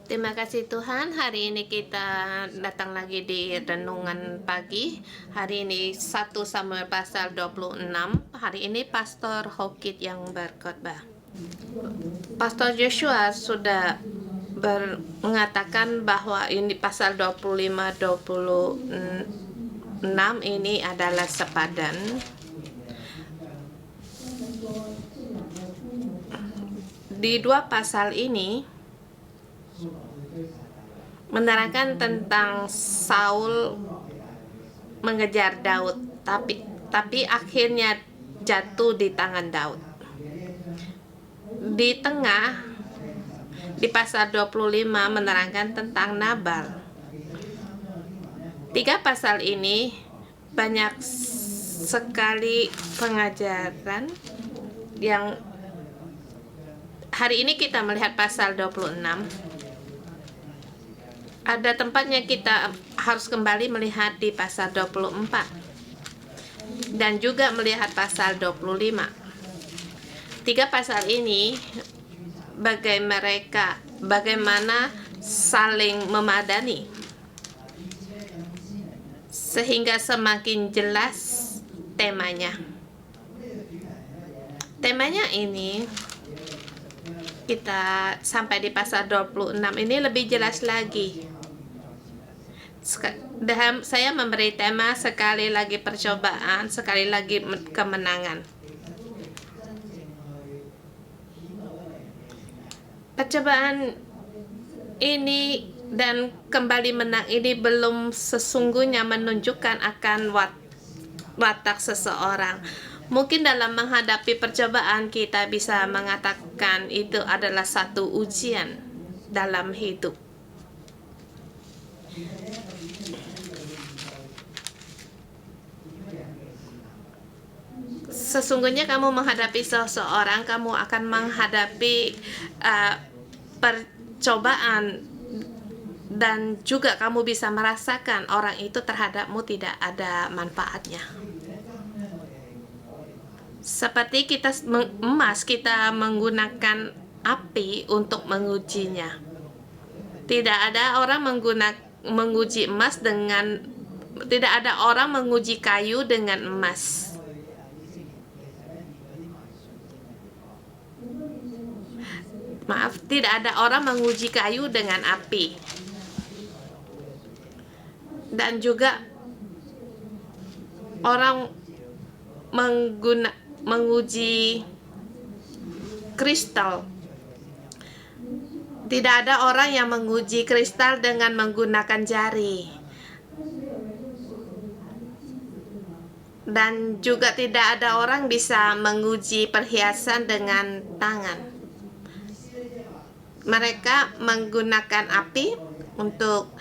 Terima kasih Tuhan, hari ini kita datang lagi di renungan pagi. Hari ini 1 Samuel pasal 26. Hari ini Pastor Hokit yang berkhotbah. Pastor Joshua sudah mengatakan bahwa ini pasal 25-26 ini adalah sepadan. Di dua pasal ini menerangkan tentang Saul mengejar Daud, tapi akhirnya jatuh di tangan Daud. Di tengah, di pasal 25 menerangkan tentang Nabal. 3 pasal ini banyak sekali pengajaran yang hari ini kita melihat pasal 26. Ada tempatnya kita harus kembali melihat di pasal 24 dan juga melihat pasal 25. 3 pasal ini bagaimana saling memadani sehingga semakin jelas temanya. Temanya ini kita sampai di pasal 26 ini lebih jelas lagi. Saya memberi tema sekali lagi percobaan, sekali lagi kemenangan. Percobaan ini dan kembali menang ini belum sesungguhnya menunjukkan akan watak seseorang. Mungkin dalam menghadapi percobaan kita bisa mengatakan itu adalah satu ujian dalam hidup. Sesungguhnya kamu menghadapi seseorang, kamu akan menghadapi percobaan dan juga kamu bisa merasakan orang itu terhadapmu tidak ada manfaatnya. Seperti emas, kita menggunakan api untuk mengujinya. Tidak ada orang menguji emas tidak ada orang menguji kayu dengan emas. Tidak ada orang menguji kayu dengan api. Dan juga orang menguji kristal. Tidak ada orang yang menguji kristal dengan menggunakan jari. Dan juga tidak ada orang bisa menguji perhiasan dengan tangan. Mereka menggunakan api untuk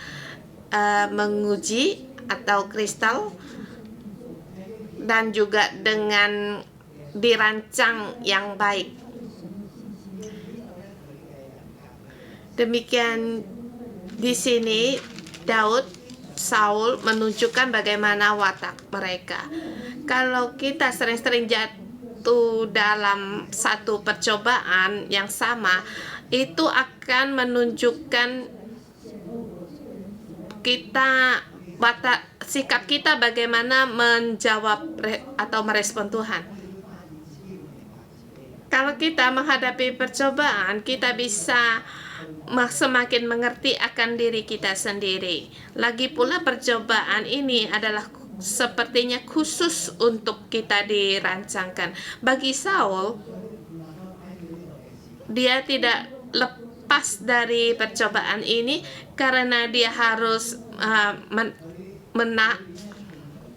menguji atau kristal, dan juga dengan dirancang yang baik. Demikian di sini Saul menunjukkan bagaimana watak mereka. Kalau kita sering-sering jatuh dalam satu percobaan yang sama, itu akan menunjukkan sikap kita bagaimana menjawab atau merespon Tuhan. Kalau kita menghadapi percobaan, kita bisa semakin mengerti akan diri kita sendiri. Lagi pula percobaan ini adalah sepertinya khusus untuk kita dirancangkan. Bagi Saul, dia tidak lepas dari percobaan ini karena dia harus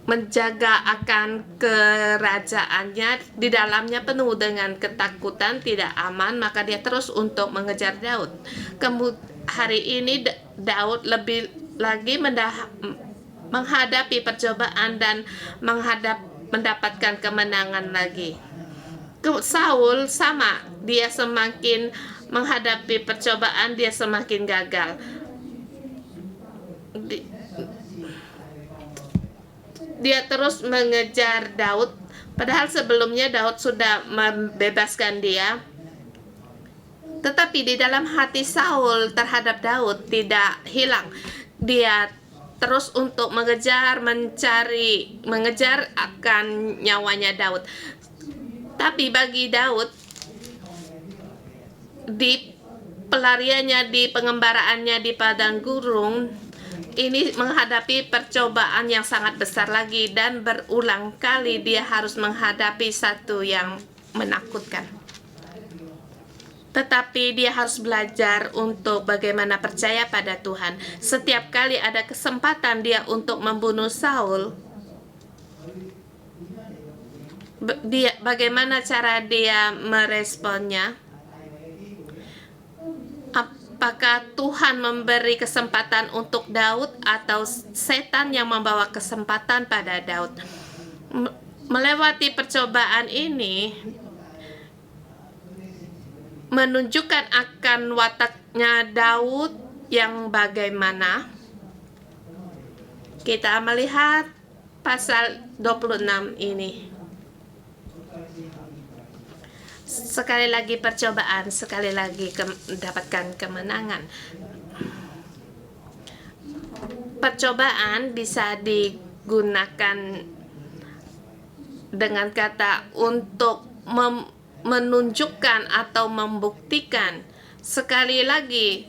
menjaga akan kerajaannya. Di dalamnya penuh dengan ketakutan, tidak aman, maka dia terus untuk mengejar Daud. Hari ini Daud lebih lagi menghadapi percobaan dan mendapatkan kemenangan lagi. Saul sama, dia semakin menghadapi percobaan, dia semakin gagal. Dia terus mengejar Daud, padahal sebelumnya Daud sudah membebaskan dia. Tetapi di dalam hati Saul terhadap Daud tidak hilang. Dia terus untuk mengejar akan nyawanya Daud. Tapi bagi Daud, di pelariannya, di pengembaraannya di padang gurun, ini menghadapi percobaan yang sangat besar lagi, dan berulang kali dia harus menghadapi satu yang menakutkan. Tetapi dia harus belajar untuk bagaimana percaya pada Tuhan. Setiap kali ada kesempatan dia untuk membunuh Saul, bagaimana cara dia meresponnya? Apakah Tuhan memberi kesempatan untuk Daud atau setan yang membawa kesempatan pada Daud? Melewati percobaan ini menunjukkan akan wataknya Daud yang bagaimana. Kita melihat pasal 26 ini. Sekali lagi percobaan, sekali lagi mendapatkan kemenangan. Percobaan bisa digunakan dengan kata untuk menunjukkan atau membuktikan. Sekali lagi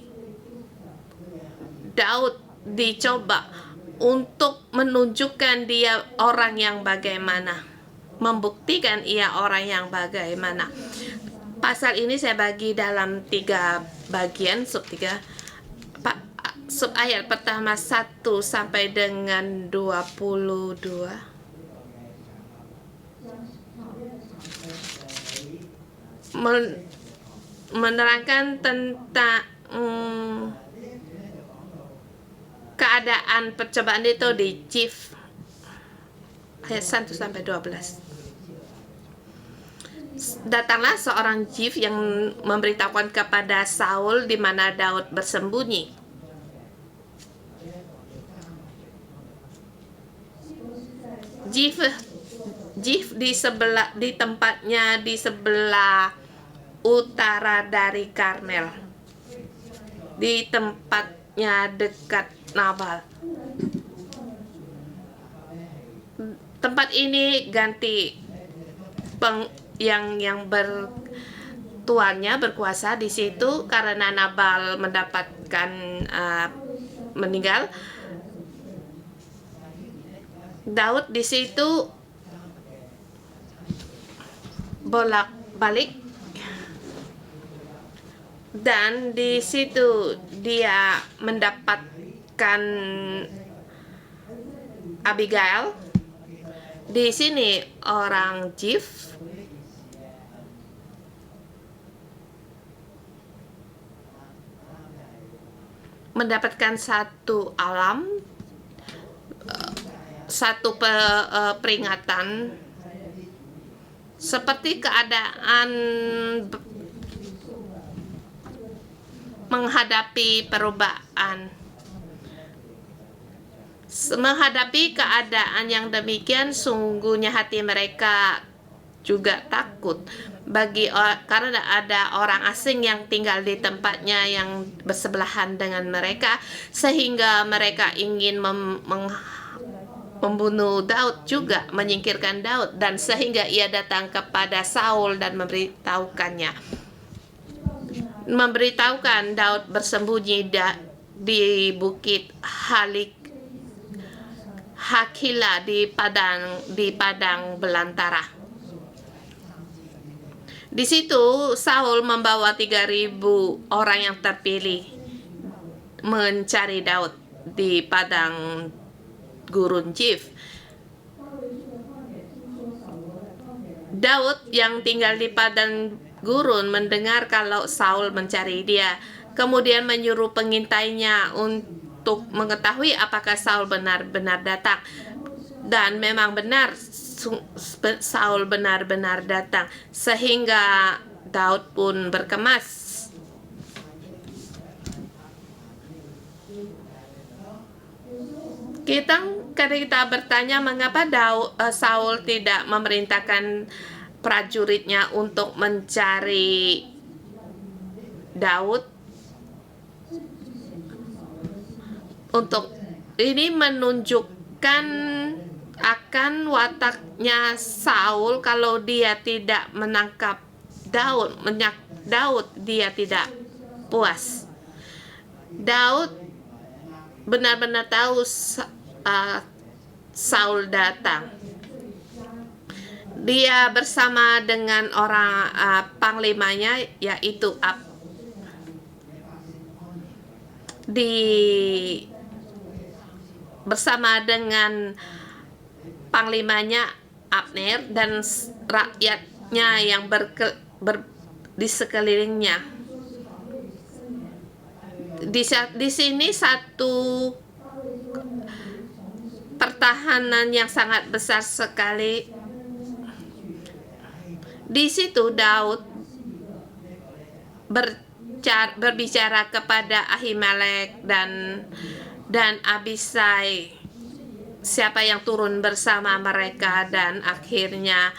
Daud dicoba untuk menunjukkan dia orang yang bagaimana, membuktikan ia orang yang bagaimana. Pasal ini saya bagi dalam 3 bagian, sub ayat pertama 1 sampai dengan 22. Menerangkan tentang keadaan percobaan itu di Zif ayat 1 sampai 12. Datanglah seorang Zif yang memberitahukan kepada Saul di mana Daud bersembunyi. Zif di tempatnya di sebelah utara dari Karmel, di tempatnya dekat Nabal. Tempat ini ganti yang tuannya berkuasa di situ karena Nabal mendapatkan meninggal. Daud di situ bolak-balik, dan di situ dia mendapatkan Abigail. Di sini orang Zif mendapatkan satu peringatan seperti keadaan menghadapi perubahan. Menghadapi keadaan yang demikian, sungguhnya hati mereka juga takut karena ada orang asing yang tinggal di tempatnya yang bersebelahan dengan mereka, sehingga mereka ingin membunuh Daud juga, menyingkirkan Daud, dan sehingga ia datang kepada Saul dan memberitahukan Daud bersembunyi di bukit Hakila di padang belantara. Di situ Saul membawa 3.000 orang yang terpilih mencari Daud di padang gurun Zif. Daud yang tinggal di padang gurun mendengar kalau Saul mencari dia, kemudian menyuruh pengintainya untuk mengetahui apakah Saul benar-benar datang. Dan memang benar, Saul benar-benar datang, sehingga Daud pun berkemas. Kita bertanya mengapa Saul tidak memerintahkan prajuritnya untuk mencari Daud. Untuk ini menunjukkan akan wataknya Saul kalau dia tidak menangkap Daud, dia tidak puas. Daud benar-benar tahu Saul datang. Dia bersama dengan orang panglimanya, yaitu bersama dengan panglimanya Abner dan rakyatnya yang di sekelilingnya. Di sini satu pertahanan yang sangat besar sekali. Di situ Daud berbicara kepada Ahimelek dan Abisai, siapa yang turun bersama mereka, dan akhirnya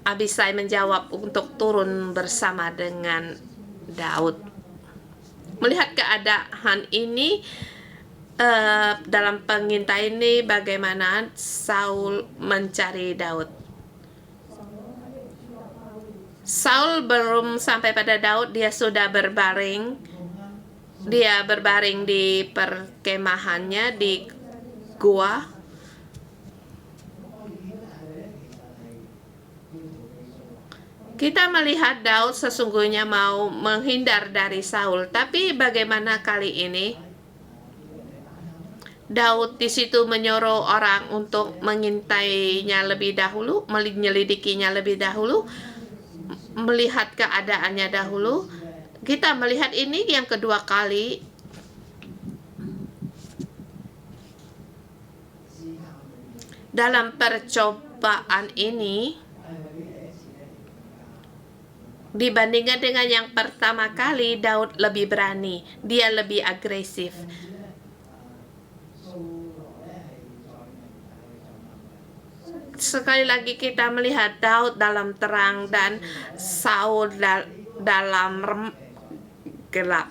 Abisai menjawab untuk turun bersama dengan Daud. Melihat keadaan ini, dalam pengintai ini, bagaimana Saul mencari Daud. Saul belum sampai pada Daud, dia sudah berbaring. Dia berbaring di perkemahannya di gua. Kita melihat Daud sesungguhnya mau menghindar dari Saul, tapi bagaimana kali ini? Daud di situ menyuruh orang untuk mengintainya lebih dahulu, menyelidikinya lebih dahulu, melihat keadaannya dahulu. Kita melihat ini yang kedua kali. Dalam percobaan ini, dibandingkan dengan yang pertama kali, Daud lebih berani, dia lebih agresif. Sekali lagi kita melihat Daud dalam terang dan Saul dalam gelap.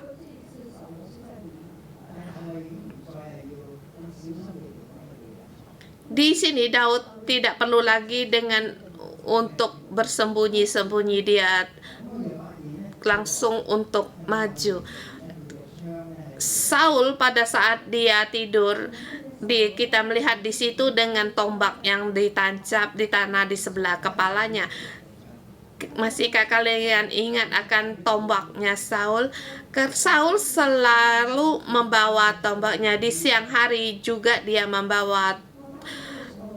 Di sini Daud tidak perlu lagi untuk bersembunyi-sembunyi, dia langsung untuk maju. Saul pada saat dia tidur, kita melihat di situ dengan tombak yang ditancap di tanah di sebelah kepalanya. Masihkah kalian ingat akan tombaknya Saul? Saul selalu membawa tombaknya. Di siang hari juga dia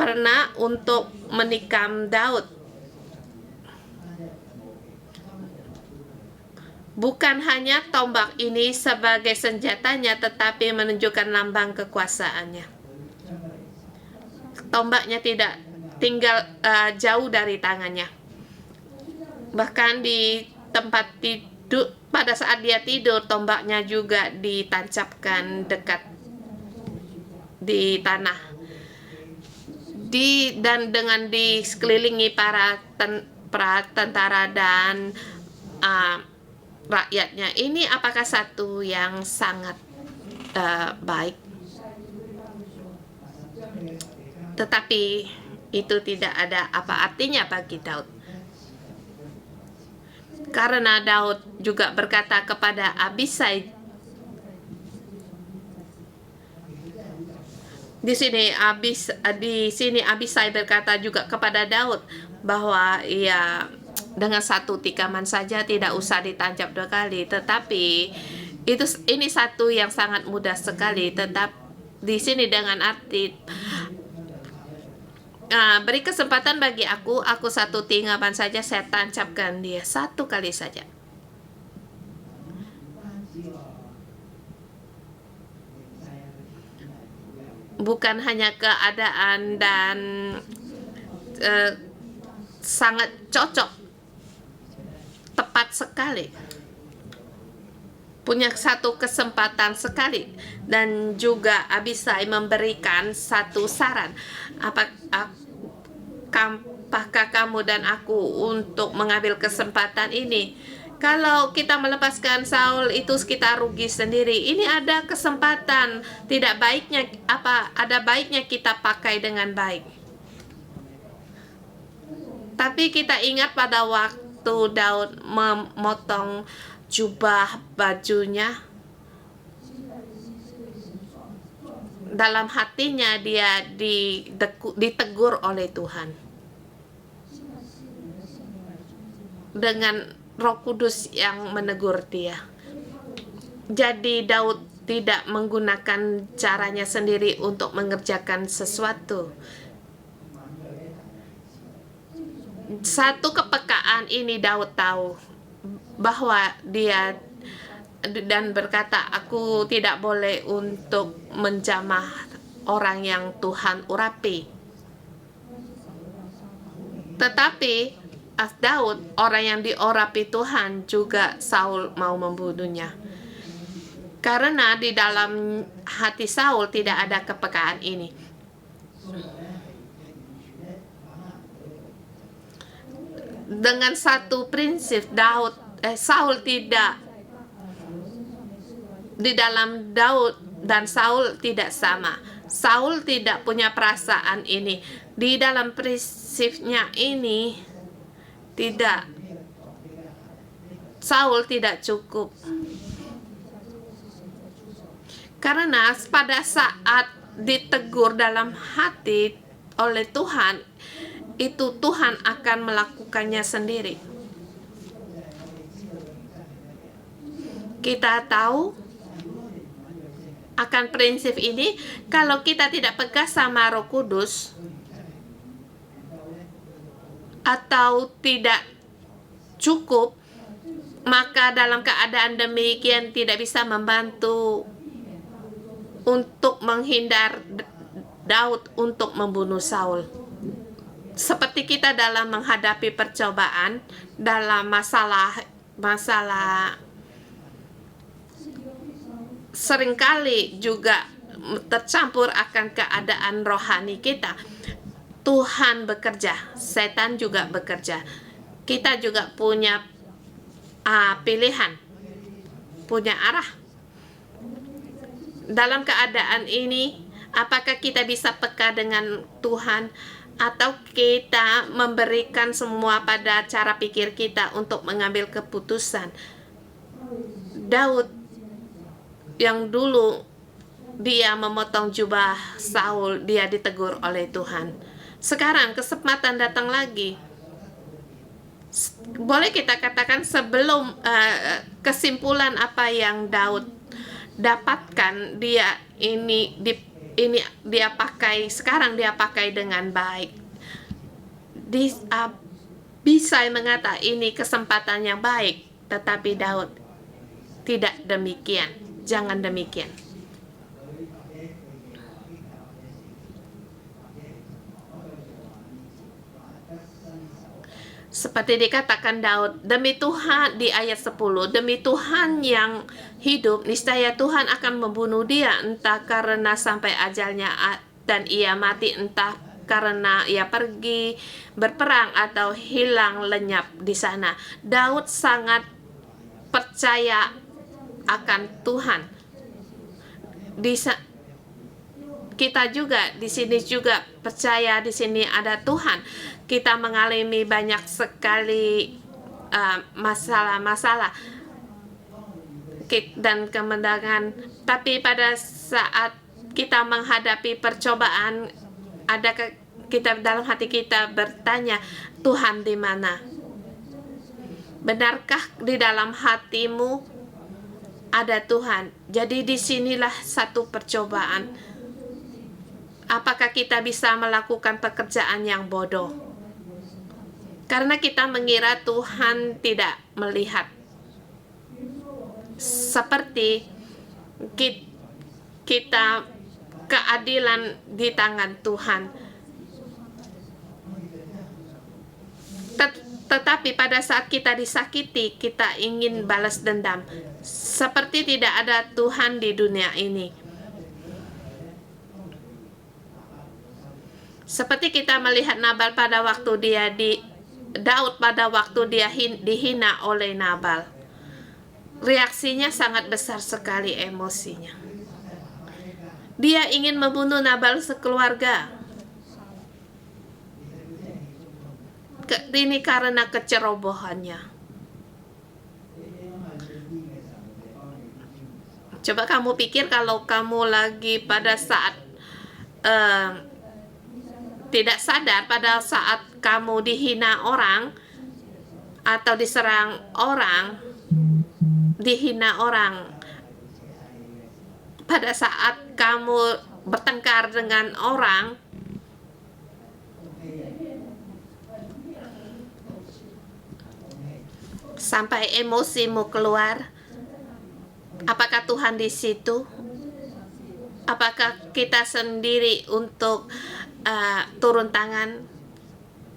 pernah untuk menikam Daud. Bukan hanya tombak ini sebagai senjatanya, tetapi menunjukkan lambang kekuasaannya. Tombaknya tidak tinggal jauh dari tangannya. Bahkan di tempat tidur, pada saat dia tidur, tombaknya juga ditancapkan dekat di tanah. Dan dengan dikelilingi para tentara dan rakyatnya. Ini apakah satu yang sangat baik? Tetapi itu tidak ada apa artinya bagi Daud. Karena Daud juga berkata kepada Abisai, di sini Abisai berkata juga kepada Daud bahwa dengan satu tikaman saja, tidak usah ditancap 2 kali. Tetapi ini satu yang sangat mudah sekali. Tetap di sini dengan arti beri kesempatan bagi aku satu tikaman saja, saya tancapkan dia 1 kali saja. Bukan hanya keadaan dan sangat cocok, tepat sekali, punya satu kesempatan sekali. Dan juga Abisai memberikan satu saran, apakah kamu dan aku untuk mengambil kesempatan ini? Kalau kita melepaskan Saul itu kita rugi sendiri. Ini ada kesempatan, tidak baiknya ada baiknya kita pakai dengan baik. Tapi kita ingat pada waktu Daud memotong jubah bajunya, dalam hatinya dia ditegur oleh Tuhan dengan Roh Kudus yang menegur dia. Jadi Daud tidak menggunakan caranya sendiri untuk mengerjakan sesuatu. Satu kepekaan ini Daud tahu bahwa dia dan berkata, aku tidak boleh untuk menjamah orang yang Tuhan urapi. Tetapi Daud, orang yang diurapi Tuhan, juga Saul mau membunuhnya. Karena di dalam hati Saul tidak ada kepekaan ini. Dengan satu prinsip, Saul tidak, di dalam Daud dan Saul tidak sama. Saul tidak punya perasaan ini. Di dalam prinsipnya ini, tidak, Saul tidak cukup. Karena pada saat ditegur dalam hati oleh Tuhan, itu Tuhan akan melakukannya sendiri. Kita tahu akan prinsip ini, kalau kita tidak pegang sama Roh Kudus, atau tidak cukup, maka dalam keadaan demikian tidak bisa membantu untuk menghindar Daud untuk membunuh Saul. Seperti kita dalam menghadapi percobaan, dalam masalah seringkali juga tercampur akan keadaan rohani kita. Tuhan bekerja, setan juga bekerja. Kita juga punya pilihan, punya arah. Dalam keadaan ini, apakah kita bisa peka dengan Tuhan, atau kita memberikan semua pada cara pikir kita untuk mengambil keputusan? Daud yang dulu dia memotong jubah Saul, dia ditegur oleh Tuhan. Sekarang kesempatan datang lagi. Boleh kita katakan sebelum kesimpulan apa yang Daud dapatkan, dia pakai sekarang, dia pakai dengan baik. Bisa mengata ini kesempatan yang baik, tetapi Daud tidak demikian. Jangan demikian. Seperti dikatakan Daud, demi Tuhan, di ayat 10, demi Tuhan yang hidup, niscaya Tuhan akan membunuh dia, entah karena sampai ajalnya dan ia mati, entah karena ia pergi berperang atau hilang lenyap di sana. Daud sangat percaya akan Tuhan. Kita juga di sini juga percaya di sini ada Tuhan. Kita mengalami banyak sekali masalah-masalah dan kemenangan, tapi pada saat kita menghadapi percobaan, kita dalam hati kita bertanya, Tuhan di mana? Benarkah di dalam hatimu ada Tuhan? Jadi disinilah satu percobaan. Apakah kita bisa melakukan pekerjaan yang bodoh? Karena kita mengira Tuhan tidak melihat. Seperti kita keadilan di tangan Tuhan. Tetapi pada saat kita disakiti, kita ingin balas dendam. Seperti tidak ada Tuhan di dunia ini. Seperti kita melihat Nabal pada waktu dia Daud pada waktu dia dihina oleh Nabal. Reaksinya sangat besar sekali, emosinya. Dia ingin membunuh Nabal sekeluarga. Ini karena kecerobohannya. Coba kamu pikir kalau kamu lagi pada saat tidak sadar, pada saat kamu dihina orang atau diserang orang, dihina orang, pada saat kamu bertengkar dengan orang, sampai emosimu keluar, apakah Tuhan di situ? Apakah kita sendiri untuk turun tangan?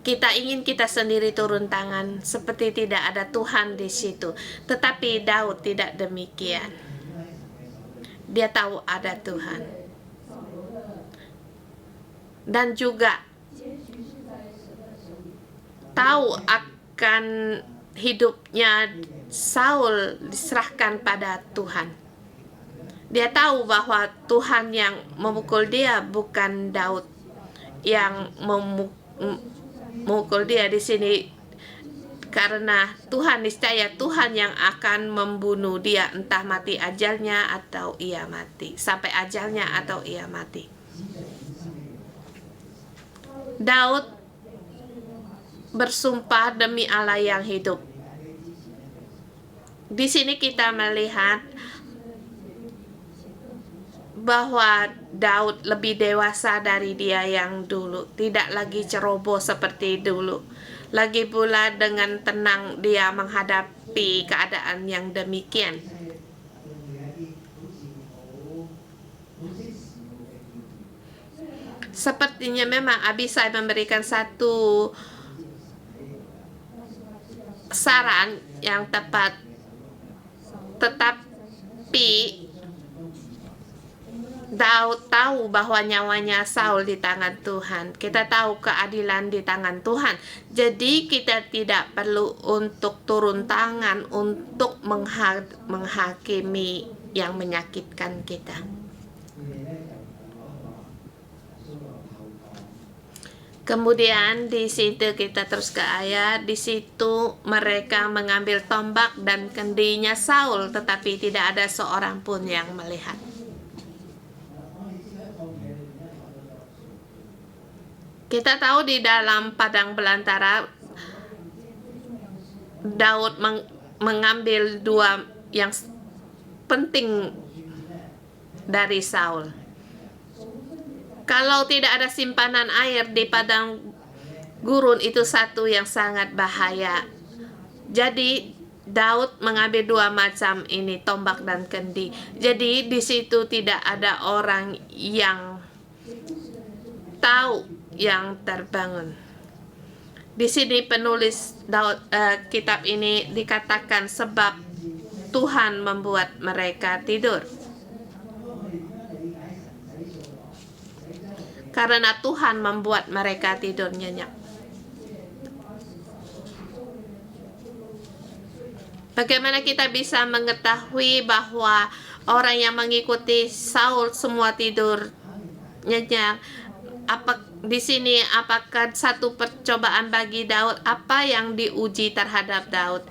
Kita ingin kita sendiri turun tangan, seperti tidak ada Tuhan di situ. Tetapi Daud tidak demikian. Dia tahu ada Tuhan. Dan juga tahu akan hidupnya Saul diserahkan pada Tuhan. Dia tahu bahwa Tuhan yang memukul dia, bukan Daud yang memukul dia di sini. Karena Tuhan, niscaya Tuhan yang akan membunuh dia, entah mati ajalnya atau ia mati, sampai ajalnya atau ia mati. Daud bersumpah demi Allah yang hidup. Di sini kita melihat bahwa Daud lebih dewasa dari dia yang dulu, tidak lagi ceroboh seperti dulu. Lagi pula dengan tenang dia menghadapi keadaan yang demikian. Sepertinya memang Abisai memberikan satu saran yang tepat, tetapi Daud tahu bahwa nyawanya Saul di tangan Tuhan. Kita tahu keadilan di tangan Tuhan. Jadi kita tidak perlu untuk turun tangan untuk menghakimi yang menyakitkan kita. Kemudian di situ kita terus ke ayat, di situ mereka mengambil tombak dan kendinya Saul, tetapi tidak ada seorang pun yang melihat. Kita tahu di dalam padang belantara Daud mengambil dua yang penting dari Saul. Kalau tidak ada simpanan air di padang gurun, itu satu yang sangat bahaya. Jadi Daud mengambil dua macam ini, tombak dan kendi. Jadi di situ tidak ada orang yang tahu yang terbangun. Di sini penulis Daud, kitab ini dikatakan sebab Tuhan membuat mereka tidur. Karena Tuhan membuat mereka tidur nyenyak. Bagaimana kita bisa mengetahui bahwa orang yang mengikuti Saul semua tidur nyenyak? Di sini apakah satu percobaan bagi Daud? Apa yang diuji terhadap Daud?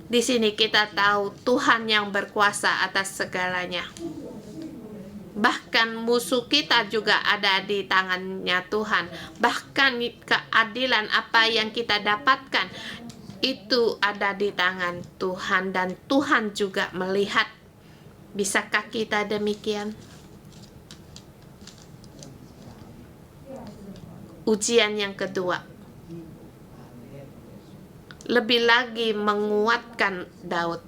Di sini kita tahu Tuhan yang berkuasa atas segalanya. Bahkan musuh kita juga ada di tangannya Tuhan. Bahkan keadilan apa yang kita dapatkan itu ada di tangan Tuhan, dan Tuhan juga melihat. Bisakah kita demikian? Ujian yang kedua lebih lagi menguatkan Daud.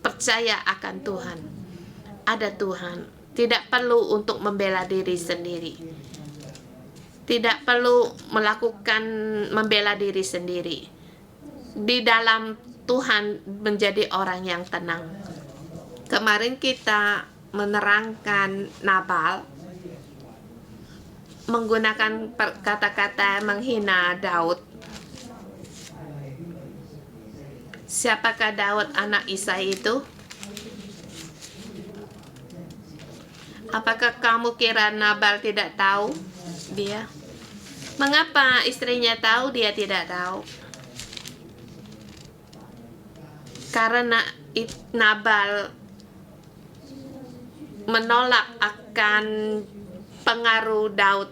Percaya akan Tuhan. Ada Tuhan. Tidak perlu untuk membela diri sendiri. Tidak perlu melakukan membela diri sendiri. Di dalam Tuhan menjadi orang yang tenang. Kemarin kita menerangkan Nabal. menggunakan kata-kata menghina Daud. Siapakah Daud anak Isai itu? Apakah kamu kira Nabal tidak tahu dia? Mengapa istrinya tahu, dia tidak tahu? Karena Nabal menolak akan pengaruh Daud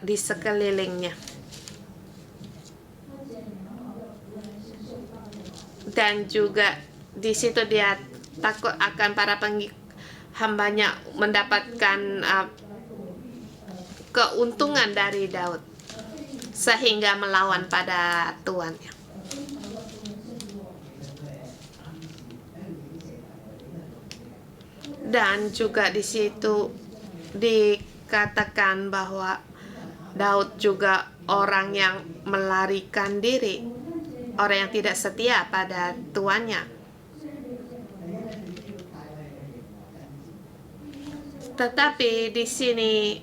di sekelilingnya. Dan juga di situ dia takut akan para hambanya mendapatkan keuntungan dari Daud, sehingga melawan pada tuannya. Dan juga di situ dikatakan bahwa Daud juga orang yang melarikan diri, orang yang tidak setia pada tuannya. Tetapi di sini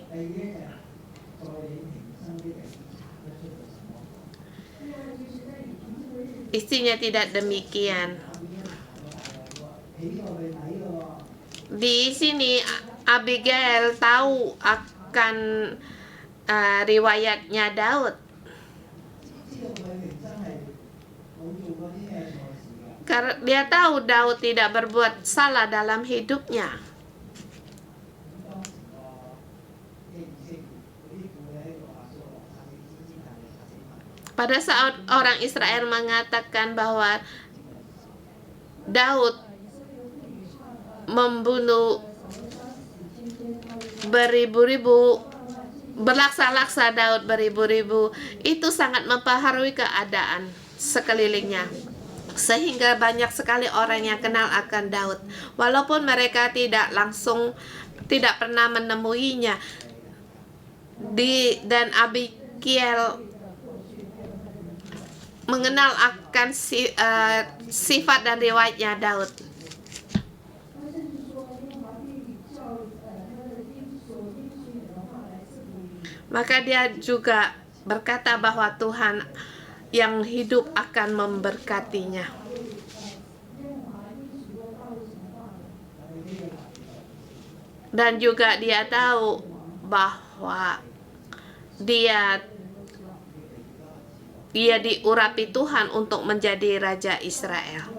istrinya tidak demikian. Di sini Abigail tahu akan riwayatnya Daud. Karena dia tahu Daud tidak berbuat salah dalam hidupnya. Pada saat orang Israel mengatakan bahwa Daud membunuh beribu-ribu, berlaksa-laksa Daud beribu-ribu, itu sangat mempengaruhi keadaan sekelilingnya, sehingga banyak sekali orang yang kenal akan Daud, walaupun mereka tidak pernah menemuinya. Dan Abigail mengenal akan sifat dan riwayatnya Daud. Maka dia juga berkata bahwa Tuhan yang hidup akan memberkatinya. Dan juga dia tahu bahwa dia diurapi Tuhan untuk menjadi raja Israel.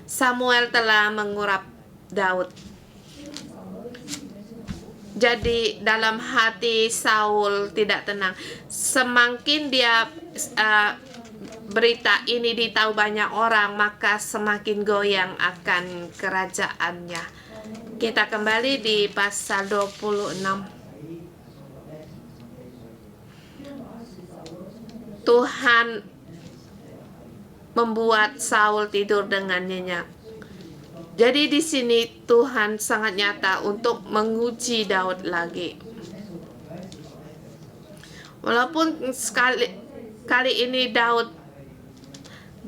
Samuel telah mengurap Daud. Jadi dalam hati Saul tidak tenang. Semakin dia berita ini ditahu banyak orang, maka semakin goyang akan kerajaannya. Kita kembali di pasal 26. Tuhan membuat Saul tidur dengan nyenyak. Jadi di sini Tuhan sangat nyata untuk menguji Daud lagi. Walaupun kali ini Daud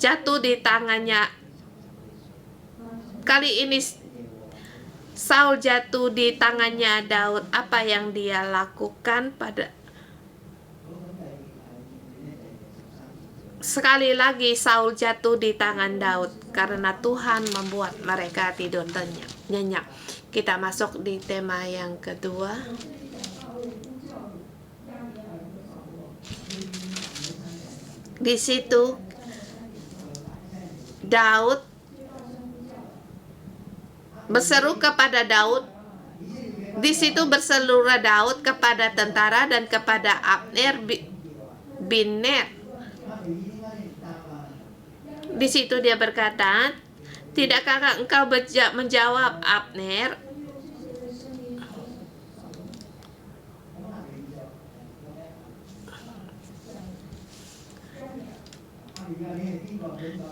jatuh di tangannya, kali ini Saul jatuh di tangannya Daud, apa yang dia lakukan sekali lagi Saul jatuh di tangan Daud karena Tuhan membuat mereka tidur nyenyak. Kita masuk di tema yang kedua. Di situ Daud berseru kepada Daud. Di situ berserulah Daud kepada tentara dan kepada Abner bin Ner. Di situ dia berkata, "Tidakkah engkau menjawab Abner?"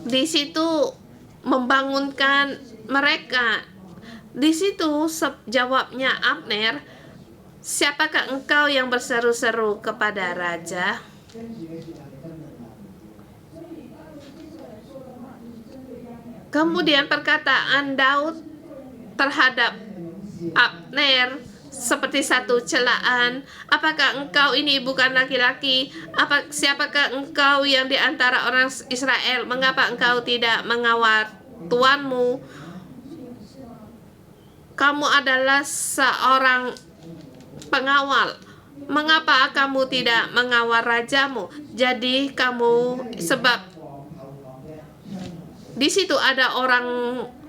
Di situ membangunkan mereka. Di situ jawabnya Abner, "Siapakah engkau yang berseru-seru kepada raja?" Kemudian perkataan Daud terhadap Abner seperti satu celaan. Apakah engkau ini bukan laki-laki? Siapakah engkau yang di antara orang Israel? Mengapa engkau tidak mengawal tuanmu? Kamu adalah seorang pengawal. Mengapa kamu tidak mengawal rajamu? Jadi kamu, sebab di situ ada orang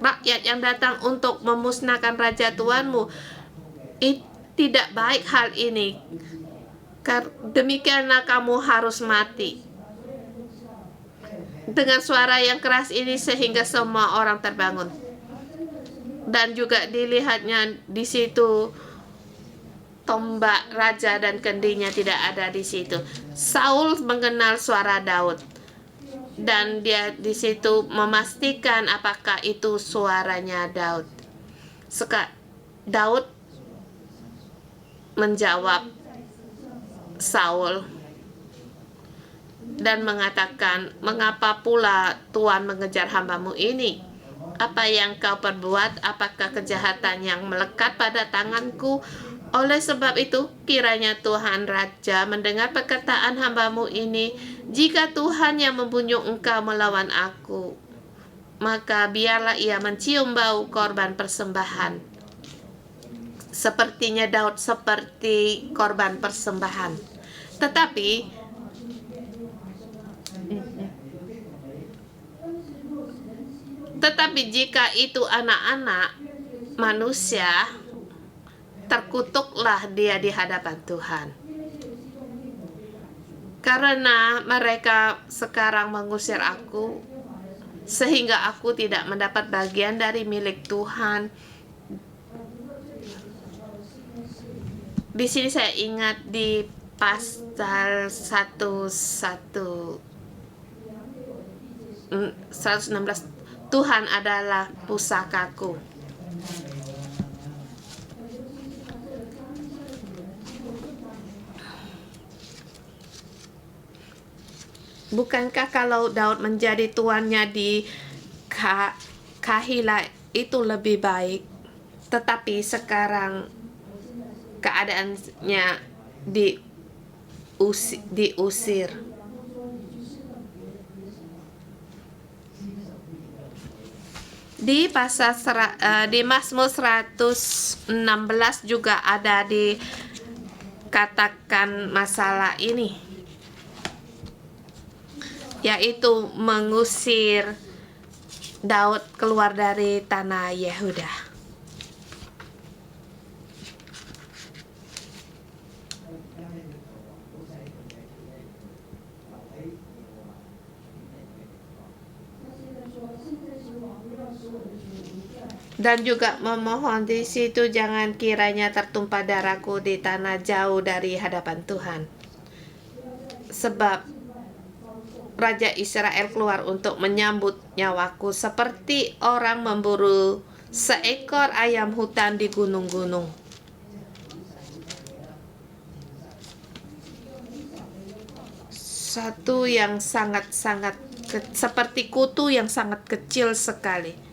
rakyat yang datang untuk memusnahkan raja tuanmu. Tidak baik hal ini. Demikianlah kamu harus mati. Dengan suara yang keras ini sehingga semua orang terbangun. Dan juga dilihatnya di situ tombak raja dan kendinya tidak ada di situ. Saul mengenal suara Daud dan dia di situ memastikan apakah itu suaranya Daud. Daud menjawab Saul dan mengatakan, "Mengapa pula Tuhan mengejar hambamu ini? Apa yang kau perbuat? Apakah kejahatan yang melekat pada tanganku? Oleh sebab itu, kiranya Tuhan Raja mendengar perkataan hambamu ini. Jika Tuhan yang membujuk engkau melawan aku, maka biarlah ia mencium bau korban persembahan." Sepertinya Daud seperti korban persembahan. Tetapi jika itu anak-anak manusia, terkutuklah dia di hadapan Tuhan. Karena mereka sekarang mengusir aku, sehingga aku tidak mendapat bagian dari milik Tuhan. Di sini saya ingat di pasal 116, Tuhan adalah pusakaku. Bukankah kalau Daud menjadi tuannya di Kahila itu lebih baik? Tetapi sekarang keadaannya diusir. Di pasal di Mazmur 116 juga ada dikatakan masalah ini, yaitu mengusir Daud keluar dari tanah Yehuda. Dan juga memohon di situ, jangan kiranya tertumpah darahku di tanah jauh dari hadapan Tuhan. Sebab Raja Israel keluar untuk menyambut nyawaku seperti orang memburu seekor ayam hutan di gunung-gunung. Satu yang sangat-sangat seperti kutu yang sangat kecil sekali.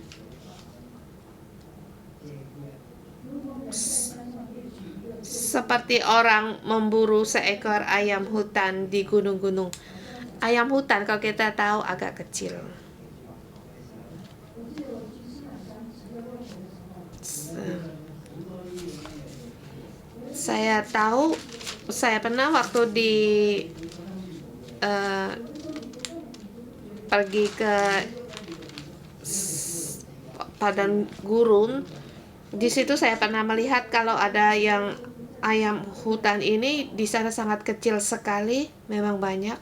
Seperti orang memburu seekor ayam hutan di gunung-gunung. Ayam hutan kalau kita tahu agak kecil. Saya pernah waktu pergi ke padang gurun. Di situ saya pernah melihat kalau ada yang ayam hutan ini di sana sangat kecil sekali, memang banyak.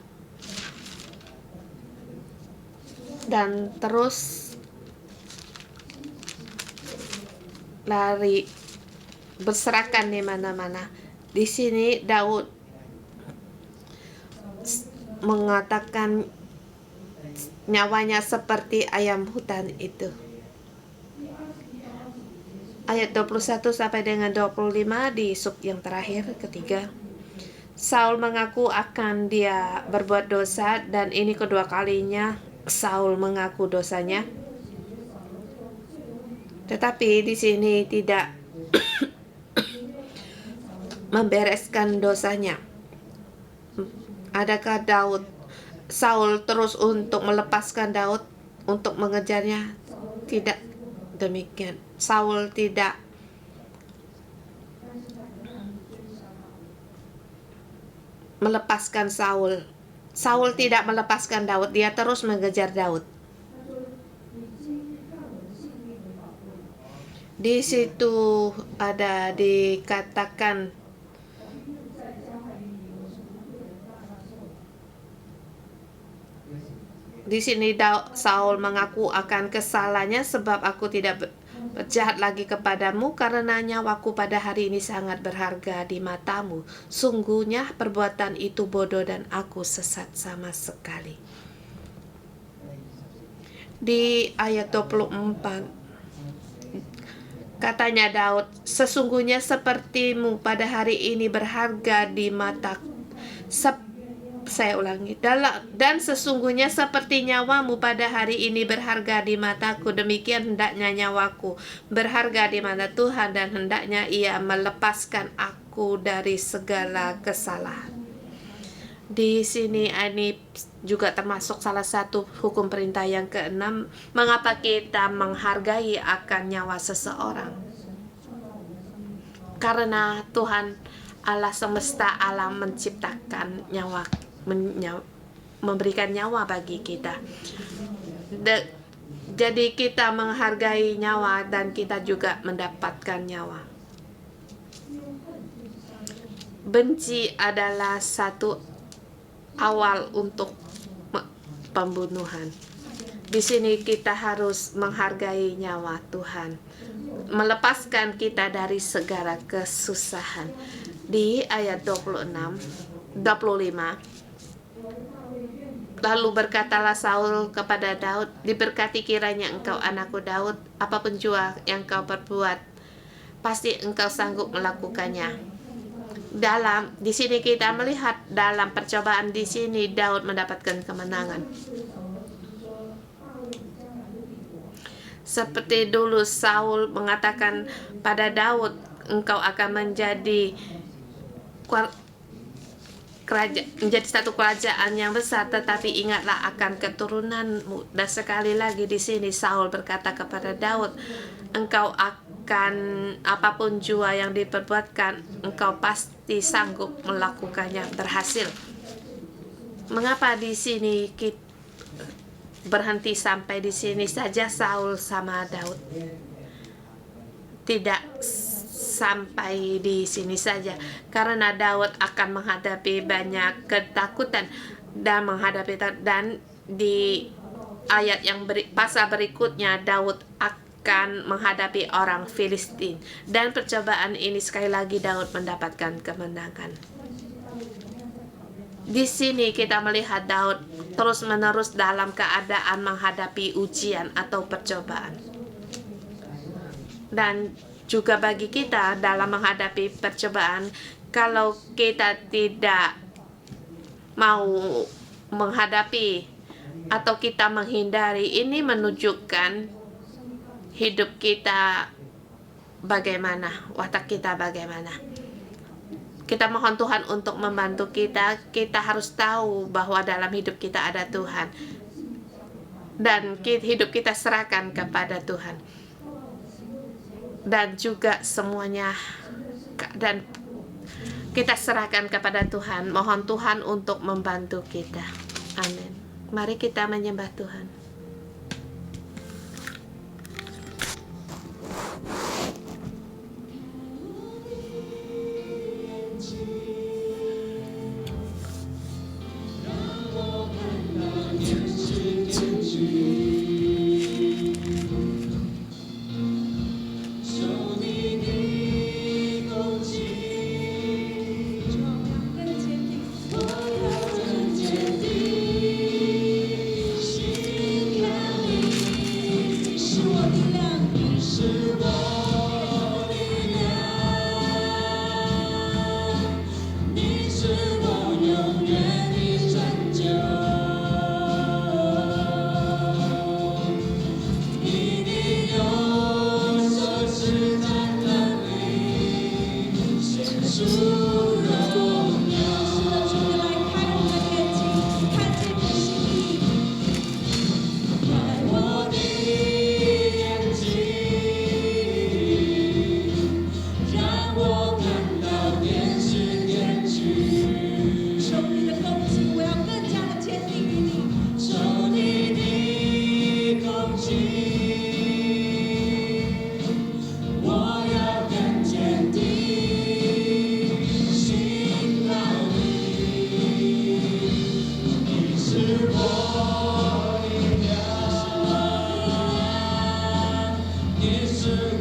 Dan terus lari berserakan di mana-mana. Di sini Daud mengatakan nyawanya seperti ayam hutan itu. Ayat 21 sampai dengan 25 di sub yang terakhir ketiga. Saul mengaku akan dia berbuat dosa, dan ini kedua kalinya Saul mengaku dosanya. Tetapi di sini tidak membereskan dosanya. Adakah Saul terus untuk melepaskan Daud untuk mengejarnya? Tidak demikian. Saul tidak melepaskan Saul. Saul tidak melepaskan Daud, dia terus mengejar Daud. Di situ ada dikatakan di sini Saul mengaku akan kesalahannya, sebab aku tidak berjahat lagi kepadamu karena nyawaku pada hari ini sangat berharga di matamu. Sungguhnya perbuatan itu bodoh dan aku sesat sama sekali. Di ayat 24 katanya Daud, sesungguhnya sepertimu pada hari ini berharga di mataku. Saya ulangi, dan sesungguhnya seperti nyawamu pada hari ini berharga di mataku, demikian hendaknya nyawaku berharga di mata Tuhan, dan hendaknya Ia melepaskan aku dari segala kesalahan. Di sini ini juga termasuk salah satu hukum perintah yang keenam, mengapa kita menghargai akan nyawa seseorang. Karena Tuhan Allah semesta alam menciptakan memberikan nyawa bagi kita. Jadi kita menghargai nyawa dan kita juga mendapatkan nyawa. Benci adalah satu awal untuk pembunuhan. Di sini kita harus menghargai nyawa Tuhan, melepaskan kita dari segala kesusahan. Di ayat 25, lalu berkatalah Saul kepada Daud, diberkati kiranya engkau anakku Daud, apapun jua yang kau perbuat, pasti engkau sanggup melakukannya. Di sini kita melihat dalam percobaan di sini Daud mendapatkan kemenangan. Seperti dulu Saul mengatakan pada Daud, engkau akan menjadi satu kerajaan yang besar, tetapi ingatlah akan keturunanmu. Dan sekali lagi di sini Saul berkata kepada Daud, engkau akan apapun jua yang diperbuatkan, engkau pasti sanggup melakukannya berhasil. Mengapa di sini kita berhenti sampai di sini saja Saul sama Daud? Tidak sampai di sini saja, karena Daud akan menghadapi banyak ketakutan dan di ayat yang pasal berikutnya Daud akan menghadapi orang Filistin, dan percobaan ini sekali lagi Daud mendapatkan kemenangan. Di sini kita melihat Daud terus-menerus dalam keadaan menghadapi ujian atau percobaan. Dan juga bagi kita dalam menghadapi percobaan, kalau kita tidak mau menghadapi atau kita menghindari, ini menunjukkan hidup kita bagaimana, watak kita bagaimana. Kita mohon Tuhan untuk membantu kita. Kita harus tahu bahwa dalam hidup kita ada Tuhan, dan hidup kita serahkan kepada Tuhan. Dan juga semuanya dan kita serahkan kepada Tuhan. Mohon Tuhan untuk membantu kita. Amin. Mari kita menyembah Tuhan.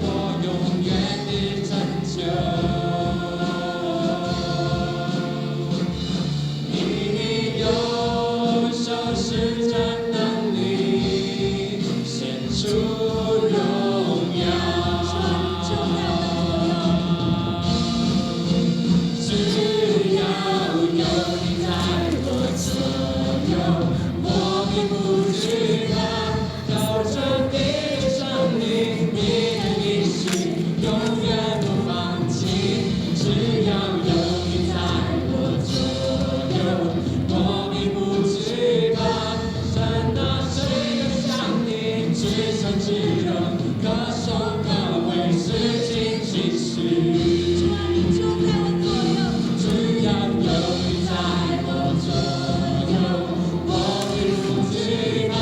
我永远的拯救。你的右手施展能力，显出荣耀。只要有你在我左右，我并不惧怕。靠着你的生命，你的应许永远不放弃。只要有你在我左右，我并不惧怕。神啊，谁能像你至诚至荣，歌颂歌为事情其实。只要有你在我左右，我并不惧怕。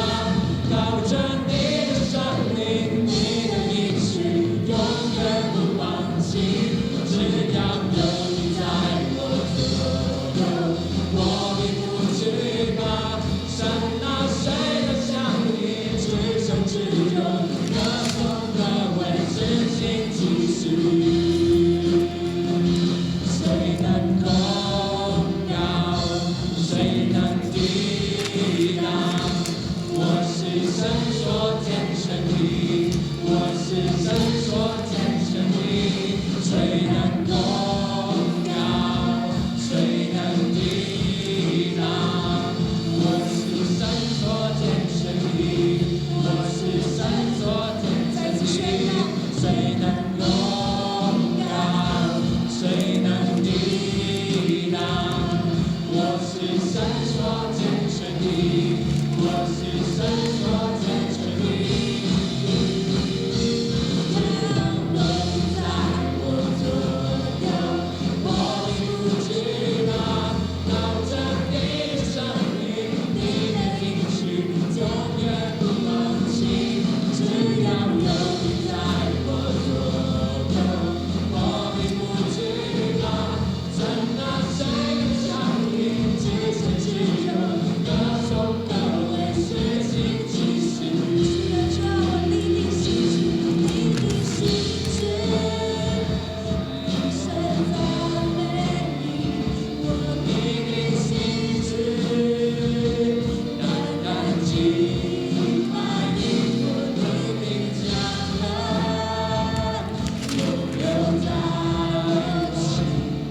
靠着你的生命，你的应许永远不放弃。只要有你在我左右，我并不惧怕。神啊，谁能像你至诚至荣，歌颂歌为事情其实。谁能攻高？谁能抵挡？我是神所天生的，我是神所天生的。谁能攻高？谁能抵挡？我是神所天生的，我是神所天生的。谁能攻高？谁能抵挡？我是神所天生的，我是神所天生的。让你在我左右，我并不惧怕。靠着你的生命，你的应许永远不放弃。只要有你在我左右，我并不惧怕。神啊，谁能像你至诚至荣，歌颂歌为事情其实。只要我立定心志，立定心志，一生赞美你，我立定心志，单单敬拜你，我立定将来，永留在我心。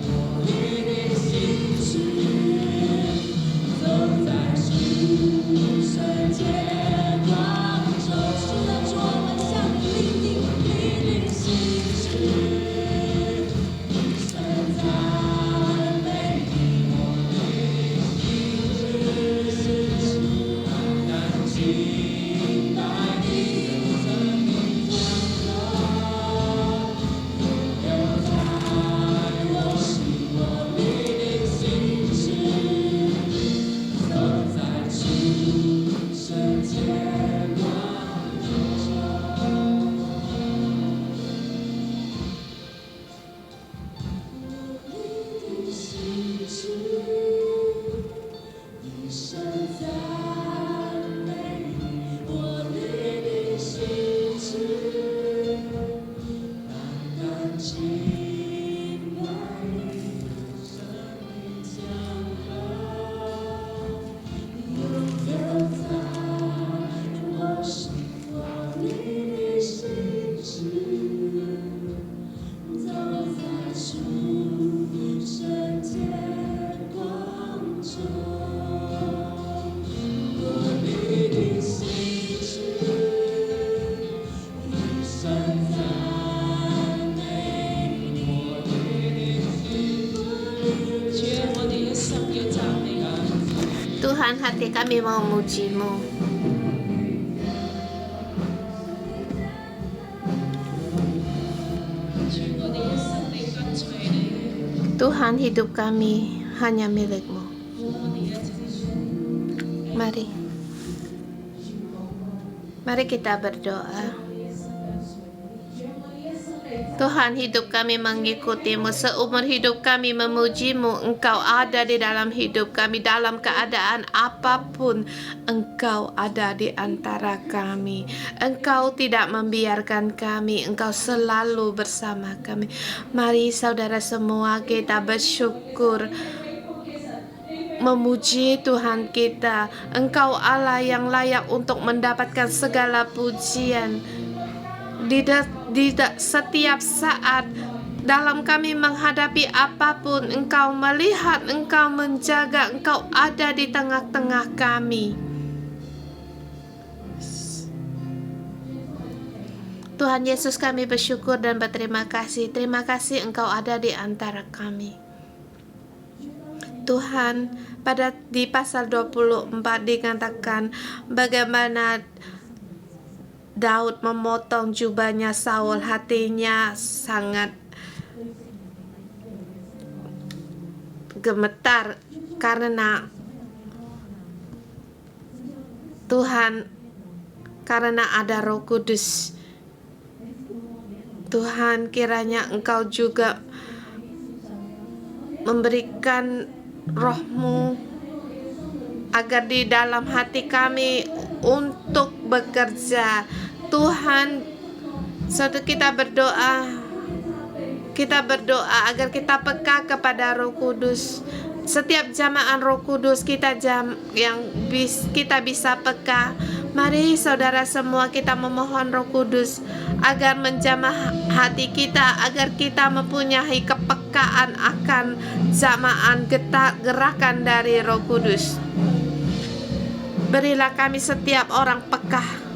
我立定心志，走在主圣洁光中。是的，主，我们向你立定心志，一生赞美你，我立定心志，单单敬拜你，生命将来，永留在我心。我立定心志，走在主圣洁光中。我立定心志，一生赞美你。我立定心志，单单敬拜你，生命将来，永留在我心。我立定心志，走在主圣洁光中。我立定心志，一生赞美你。我立定心志。主啊，我哋一生要讚美你。 Tuhan, hati kami mau memuji-Mu. Tuhan, hidup kami hanya milik-Mu. Mari kita berdoa. Tuhan, hidup kami mengikuti-Mu, seumur hidup kami memuji-Mu. Engkau ada di dalam hidup kami, dalam keadaan apapun Engkau ada di antara kami. Engkau tidak membiarkan kami, Engkau selalu bersama kami. Mari saudara semua kita bersyukur, memuji Tuhan kita. Engkau Allah yang layak untuk mendapatkan segala pujian. Di setiap saat dalam kami menghadapi apapun, Engkau melihat, Engkau menjaga, Engkau ada di tengah-tengah kami. Tuhan Yesus, kami bersyukur dan berterima kasih. Terima kasih Engkau ada di antara kami. Tuhan, di pasal 24 dikatakan bagaimana Daud memotong jubahnya Saul, hatinya sangat gemetar karena Tuhan, karena ada Roh Kudus. Tuhan, kiranya Engkau juga memberikan Roh-Mu agar di dalam hati kami untuk bekerja. Tuhan, suatu kita berdoa agar kita peka kepada Roh Kudus. Setiap jamaah Roh Kudus kita kita bisa peka. Mari saudara semua kita memohon Roh Kudus agar menjamah hati kita, agar kita mempunyai kepekaan akan jamaah gerakan dari Roh Kudus. Berilah kami setiap orang peka.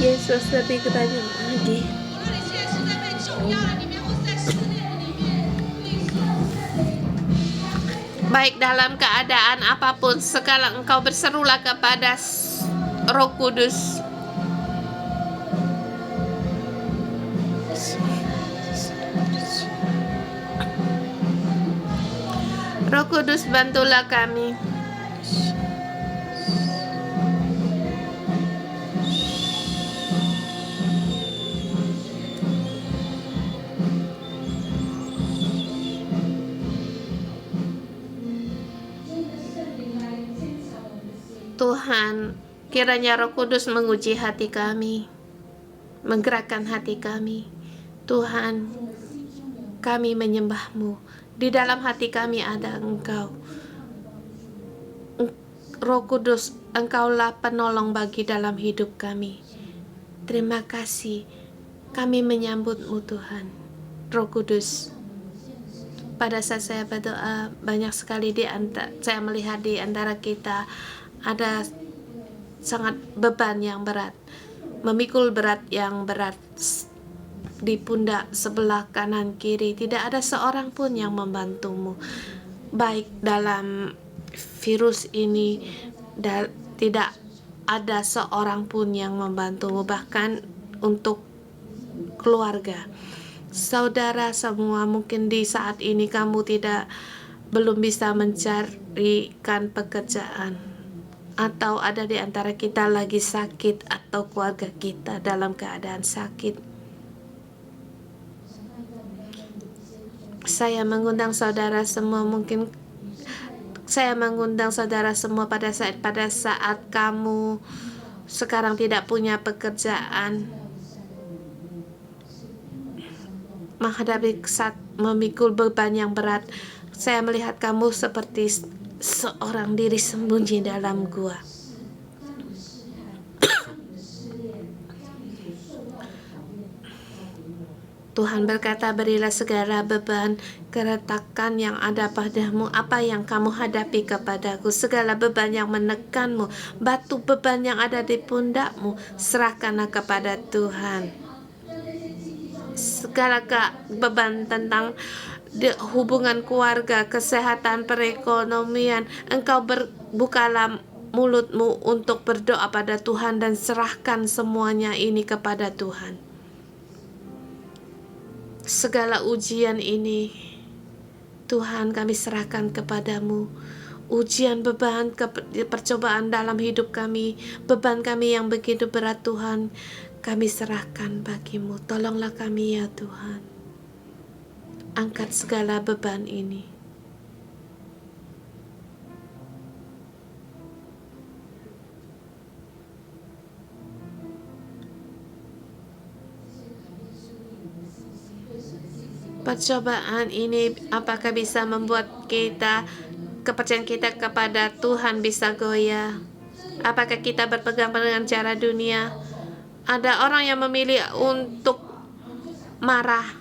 Yesus, lebih banyak lagi. Baik dalam keadaan apapun, sekarang Engkau berserulah kepada Roh Kudus. Roh Kudus, bantulah kami. Tuhan, kiranya Roh Kudus menguji hati kami, menggerakkan hati kami. Tuhan, kami menyembah-Mu. Di dalam hati kami ada Engkau. Roh Kudus, Engkaulah penolong bagi dalam hidup kami. Terima kasih. Kami menyambut-Mu Tuhan. Roh Kudus, pada saat saya berdoa, banyak sekali saya melihat di antara kita ada sangat beban yang berat, memikul berat yang berat di pundak sebelah kanan kiri. Tidak ada seorang pun yang membantumu, baik dalam virus ini, tidak ada seorang pun yang membantumu, bahkan untuk keluarga. Saudara semua, mungkin di saat ini kamu belum bisa mencarikan pekerjaan, atau ada di antara kita lagi sakit, atau keluarga kita dalam keadaan sakit. Saya mengundang saudara semua, pada saat kamu sekarang tidak punya pekerjaan, menghadapi memikul beban yang berat. Saya melihat kamu seperti seorang diri sembunyi dalam gua. Tuhan berkata, berilah segala beban, keretakan yang ada padamu, apa yang kamu hadapi kepadaku, segala beban yang menekanmu, batu beban yang ada di pundakmu, serahkanlah kepada Tuhan. Segala beban tentang hubungan keluarga, kesehatan, perekonomian, engkau bukalah mulutmu untuk berdoa pada Tuhan dan serahkan semuanya ini kepada Tuhan. Segala ujian ini, Tuhan, kami serahkan kepadamu. Ujian, beban, percobaan dalam hidup kami, beban kami yang begitu berat, Tuhan, kami serahkan bagimu. Tolonglah kami ya Tuhan. Angkat segala beban ini. Percobaan ini apakah bisa membuat kepercayaan kita kepada Tuhan bisa goyah? Apakah kita berpegang dengan cara dunia? Ada orang yang memilih untuk marah,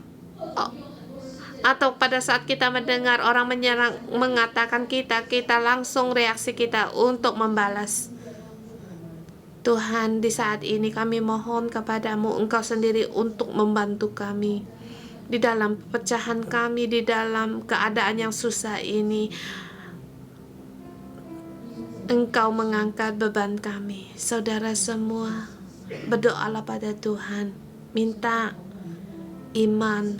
atau pada saat kita mendengar orang menyerang, mengatakan kita langsung reaksi kita untuk membalas. Tuhan, di saat ini kami mohon kepadamu, Engkau sendiri untuk membantu kami di dalam pecahan kami, di dalam keadaan yang susah ini. Engkau mengangkat beban kami. Saudara semua, berdoalah pada Tuhan, minta iman,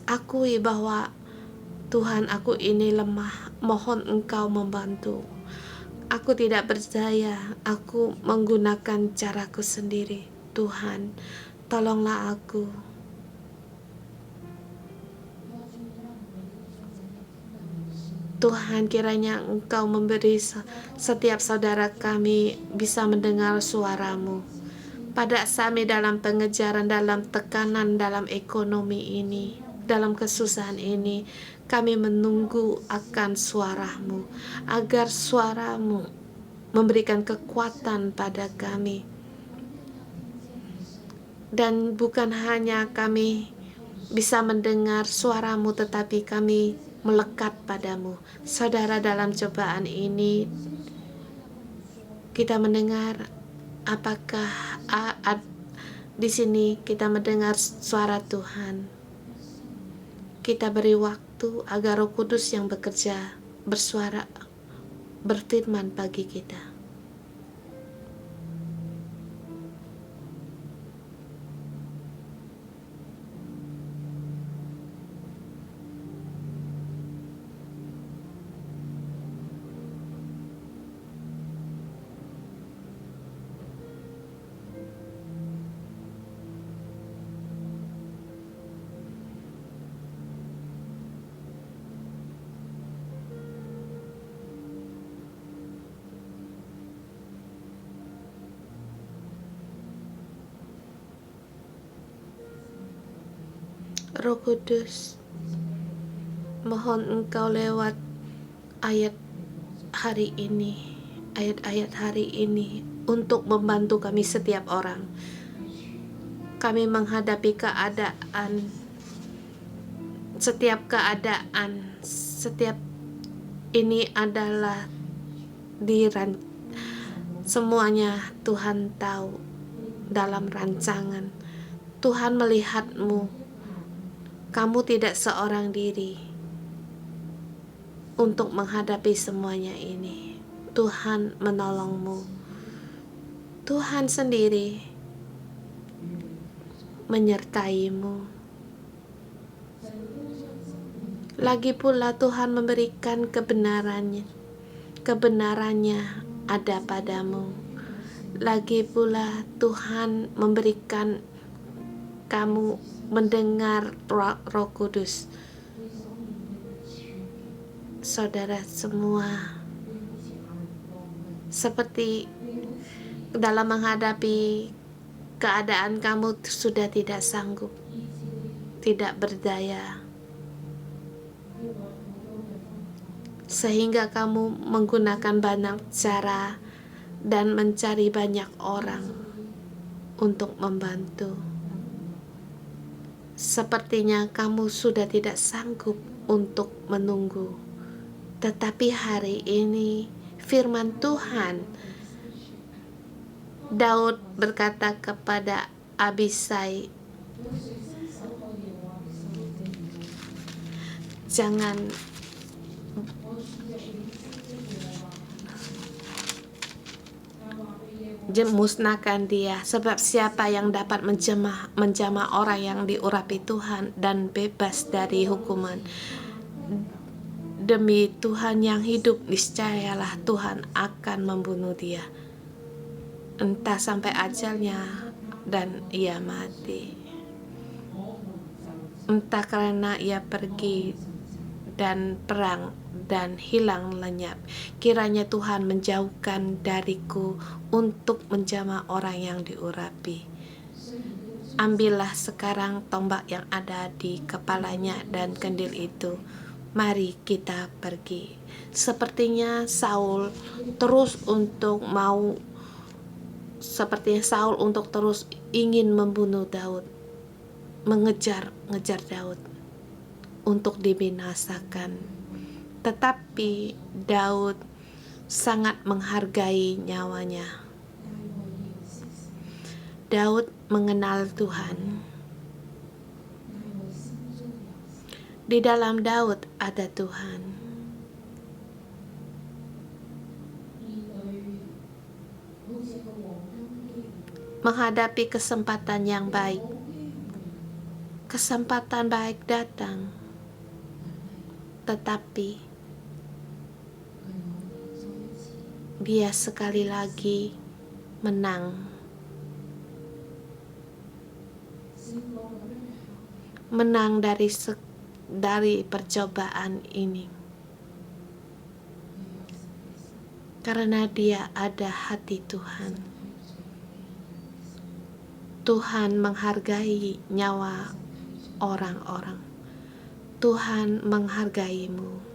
akui bahwa Tuhan, aku ini lemah, mohon Engkau membantu. Aku tidak berdaya, aku menggunakan caraku sendiri. Tuhan, tolonglah aku. Tuhan, kiranya Engkau memberi setiap saudara kami bisa mendengar suara-Mu. Pada kami dalam pengejaran, dalam tekanan, dalam ekonomi ini, dalam kesusahan ini, kami menunggu akan suara-Mu, agar suara-Mu memberikan kekuatan pada kami. Dan bukan hanya kami bisa mendengar suara-Mu, tetapi kami melekat padamu. Saudara, dalam cobaan ini kita mendengar, apakah di sini kita mendengar suara Tuhan? Kita beri waktu agar Roh Kudus yang bekerja, bersuara, berfirman bagi kita. Roh Kudus, mohon Engkau lewat ayat-ayat hari ini untuk membantu kami setiap orang. Kami menghadapi setiap ini adalah semuanya Tuhan tahu dalam rancangan. Tuhan melihatmu. Kamu tidak seorang diri untuk menghadapi semuanya ini. Tuhan menolongmu. Tuhan sendiri menyertaimu. Lagi pula Tuhan memberikan kebenarannya ada padamu. Lagi pula Tuhan memberikan kamu mendengar Roh Kudus. Saudara semua, seperti dalam menghadapi keadaan kamu sudah tidak sanggup, tidak berdaya, sehingga kamu menggunakan banyak cara dan mencari banyak orang untuk membantu. Sepertinya kamu sudah tidak sanggup untuk menunggu. Tetapi hari ini firman Tuhan, Daud berkata kepada Abisai, jangan musnahkan dia, sebab siapa yang dapat menjamah orang yang diurapi Tuhan dan bebas dari hukuman. Demi Tuhan yang hidup, niscayalah Tuhan akan membunuh dia, entah sampai ajalnya dan ia mati, entah karena ia pergi dan perang dan hilang lenyap. Kiranya Tuhan menjauhkan dariku untuk menjamah orang yang diurapi. Ambillah sekarang tombak yang ada di kepalanya dan kandil itu. Mari kita pergi. Sepertinya Saul untuk terus ingin membunuh Daud, mengejar Daud untuk dibinasakan. Tetapi Daud sangat menghargai nyawanya. Daud mengenal Tuhan. Di dalam Daud ada Tuhan. Menghadapi kesempatan yang baik, kesempatan baik datang, tetapi dia sekali lagi menang dari percobaan ini, karena dia ada hati Tuhan. Tuhan menghargai nyawa orang-orang. Tuhan menghargaimu.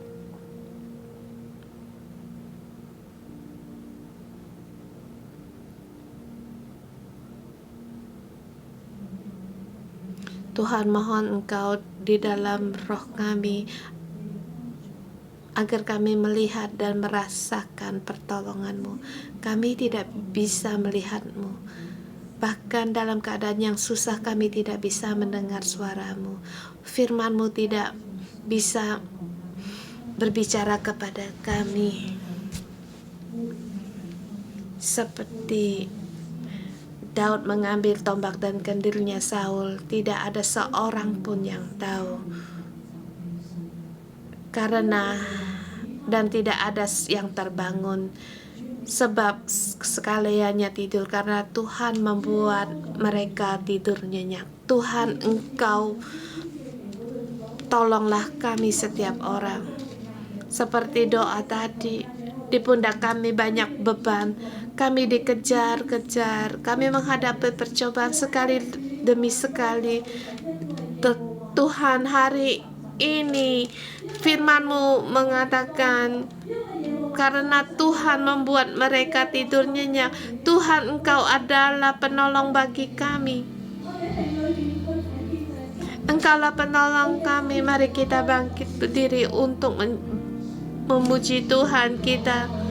Tuhan, mohon Engkau di dalam roh kami, agar kami melihat dan merasakan pertolongan-Mu. Kami tidak bisa melihat-Mu. Bahkan dalam keadaan yang susah kami tidak bisa mendengar suara-Mu. Firman-Mu tidak bisa berbicara kepada kami. Seperti Daud mengambil tombak dan kandilnya Saul, tidak ada seorang pun yang tahu. Dan tidak ada yang terbangun, sebab sekaliannya tidur, karena Tuhan membuat mereka tidur nyenyak. Tuhan, Engkau tolonglah kami setiap orang. Seperti doa tadi, di pundak kami banyak beban, kami dikejar-kejar, kami menghadapi percobaan sekali demi sekali. Tuhan, hari ini firman-Mu mengatakan, karena Tuhan membuat mereka tidur nyenyak. Tuhan, Engkau adalah penolong bagi kami. Engkaulah penolong kami. Mari kita bangkit berdiri untuk memuji Tuhan kita.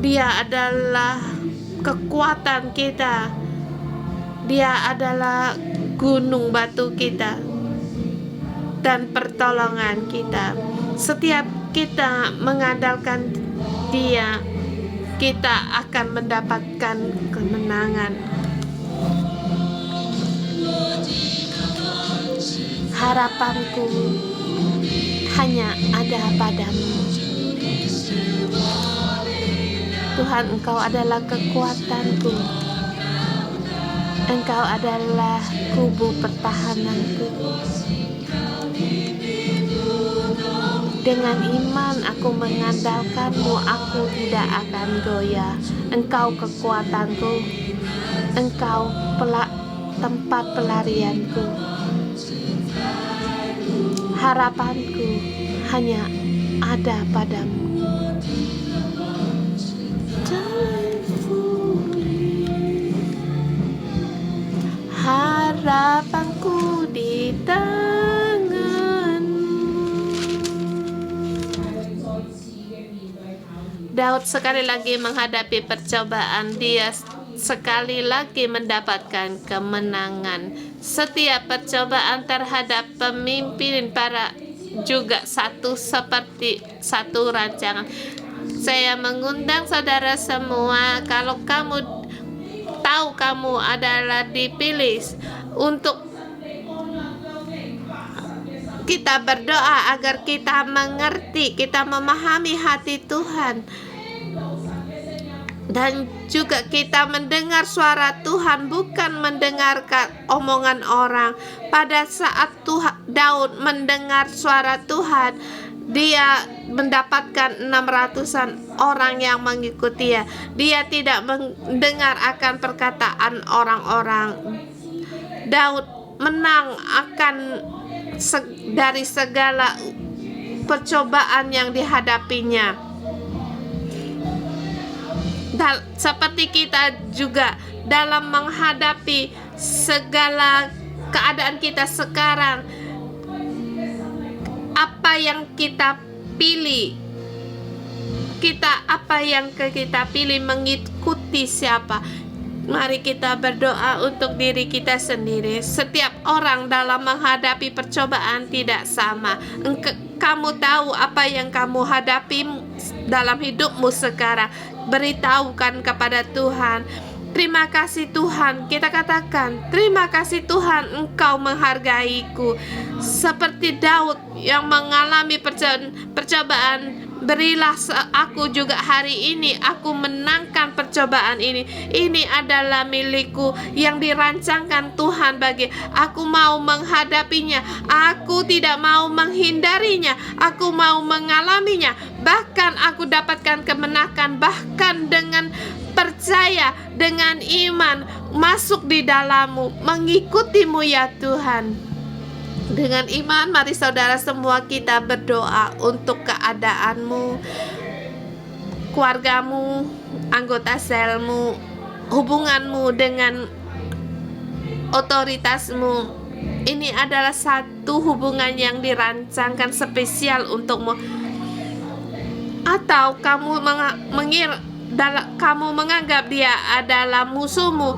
Dia adalah kekuatan kita. Dia adalah gunung batu kita dan pertolongan kita. Setiap kita mengandalkan Dia, kita akan mendapatkan kemenangan. Harapanku hanya ada padamu. Tuhan, Engkau adalah kekuatanku. Engkau adalah kubu pertahananku. Dengan iman aku mengandalkan-Mu, aku tidak akan goyah. Engkau kekuatanku, Engkau tempat pelarianku. Harapanku hanya ada padamu. Harapanku di Daud sekali lagi menghadapi percobaan. Dia sekali lagi mendapatkan kemenangan. Setiap percobaan terhadap pemimpin para juga seperti satu rancangan. Saya mengundang saudara semua, kalau kamu tahu kamu adalah dipilih untuk kita berdoa agar kita mengerti, kita memahami hati Tuhan, dan juga kita mendengar suara Tuhan, bukan mendengarkan omongan orang. Pada saat Daud mendengar suara Tuhan, dia mendapatkan 600-an orang yang mengikuti dia. Dia tidak mendengar akan perkataan orang-orang. Daud menang akan dari segala percobaan yang dihadapinya. Seperti kita juga dalam menghadapi segala keadaan kita sekarang, apa yang kita pilih, kita pilih mengikuti siapa? Mari kita berdoa untuk diri kita sendiri. Setiap orang dalam menghadapi percobaan tidak sama. Kamu tahu apa yang kamu hadapi dalam hidupmu sekarang. Beritahukan kepada Tuhan. Terima kasih Tuhan. Kita katakan, terima kasih Tuhan, Engkau menghargaiku. Seperti Daud yang mengalami percobaan, berilah aku juga hari ini, aku menangkan percobaan ini. Ini adalah milikku yang dirancangkan Tuhan bagi aku. Mau menghadapinya, aku tidak mau menghindarinya, aku mau mengalaminya. Bahkan aku dapatkan kemenangan, bahkan dengan percaya, dengan iman, masuk di dalammu, mengikutimu ya Tuhan. Dengan iman, mari saudara semua kita berdoa untuk keadaanmu, keluargamu, anggota selmu, hubunganmu dengan otoritasmu. Ini adalah satu hubungan yang dirancangkan spesial untukmu. Atau kamu kamu menganggap dia adalah musuhmu,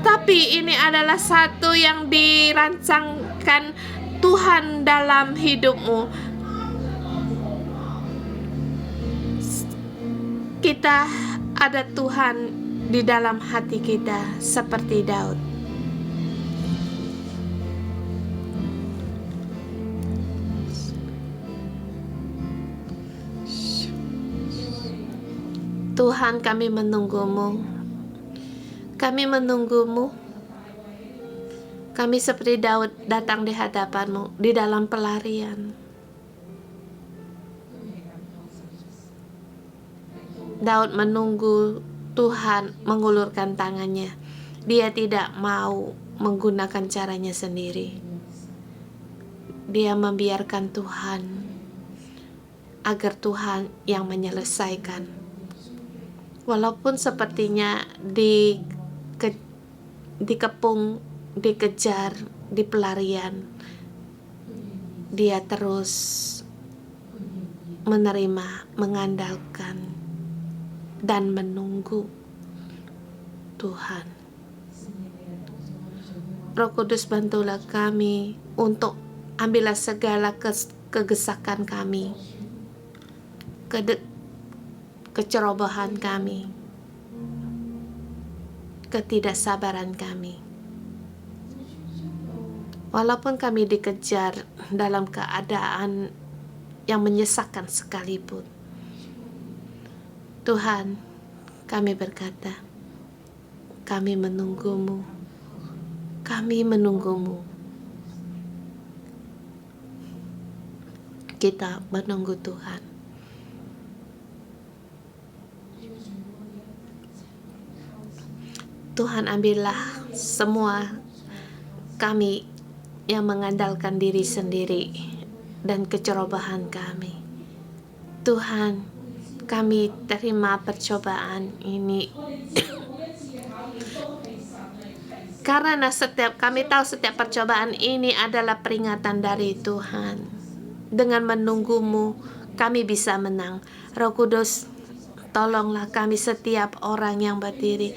tapi ini adalah satu yang dirancangkan Tuhan dalam hidupmu. Kita ada Tuhan di dalam hati kita seperti Daud. Tuhan, kami menunggumu. Kami menunggumu. Kami seperti Daud datang di hadapanmu di dalam pelarian. Daud menunggu Tuhan mengulurkan tangannya. Dia tidak mau menggunakan caranya sendiri. Dia membiarkan Tuhan agar Tuhan yang menyelesaikan. Walaupun sepertinya dikepung, dikejar, di pelarian, dia terus menerima, mengandalkan, dan menunggu Tuhan. Roh Kudus, bantulah kami untuk ambillah segala kegesakan kami, kecerobohan kami, ketidaksabaran kami. Walaupun kami dikejar dalam keadaan yang menyesakkan sekalipun, Tuhan, kami berkata, kami menunggumu. Kami menunggumu. Kita menunggu Tuhan. Tuhan, ambillah semua kami yang mengandalkan diri sendiri dan kecerobohan kami. Tuhan, kami terima percobaan ini karena kami tahu setiap percobaan ini adalah peringatan dari Tuhan. Dengan menunggumu, kami bisa menang. Roh Kudus, Tolonglah kami setiap orang yang berdiri.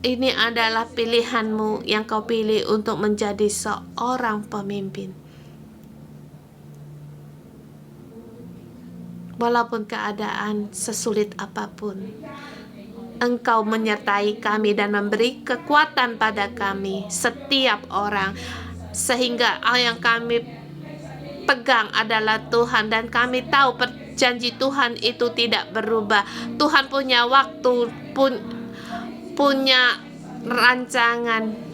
Ini adalah pilihan-Mu yang Kau pilih untuk menjadi seorang pemimpin. Walaupun keadaan sesulit apapun, Engkau menyertai kami dan memberi kekuatan pada kami, setiap orang, sehingga yang kami pegang adalah Tuhan, dan kami tahu janji Tuhan itu tidak berubah. Tuhan punya waktu, punya rancangan,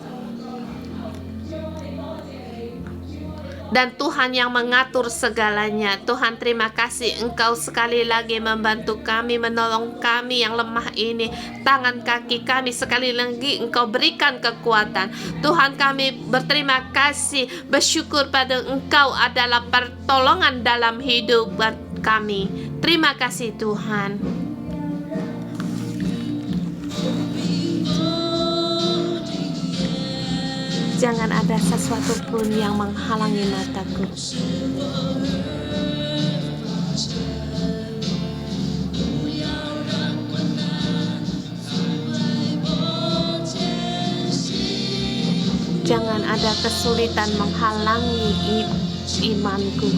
dan Tuhan yang mengatur segalanya. Tuhan, terima kasih Engkau sekali lagi membantu kami, menolong kami yang lemah ini. Tangan kaki kami sekali lagi Engkau berikan kekuatan. Tuhan, kami berterima kasih, bersyukur pada Engkau adalah pertolongan dalam hidup kami. Terima kasih Tuhan. Jangan ada sesuatu pun yang menghalangi mataku. Jangan ada kesulitan menghalangi imanku.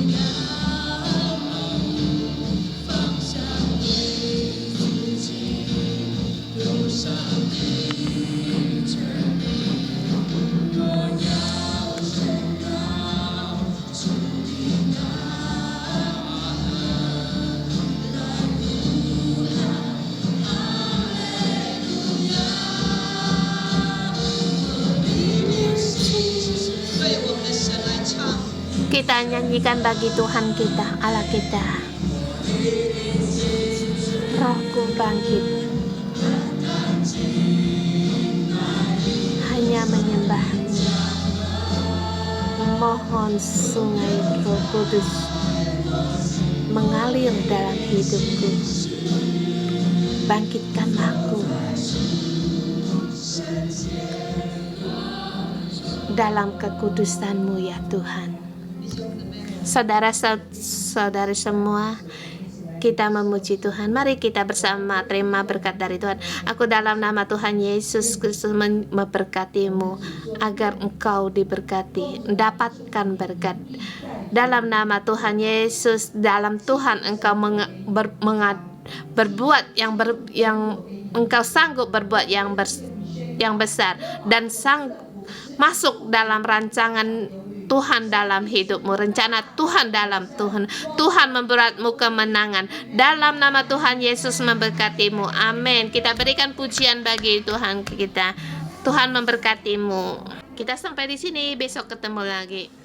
Kita nyanyikan bagi Tuhan kita, Allah kita. Rohku bangkit, hanya menyembah. Mohon sungai Roh Kudus mengalir dalam hidupku. Bangkitkanlah aku dalam kekudusan-Mu ya Tuhan. Saudara-saudari semua, kita memuji Tuhan. Mari kita bersama terima berkat dari Tuhan. Aku dalam nama Tuhan Yesus Kristus memberkatimu, agar engkau diberkati, dapatkan berkat. Dalam nama Tuhan Yesus, dalam Tuhan engkau berbuat yang engkau sanggup berbuat yang besar, dan masuk dalam rancangan Tuhan dalam hidupmu, rencana Tuhan dalam Tuhan membuatmu kemenangan. Dalam nama Tuhan Yesus memberkatimu. Amin. Kita berikan pujian bagi Tuhan kita. Tuhan memberkatimu. Kita sampai di sini, besok ketemu lagi.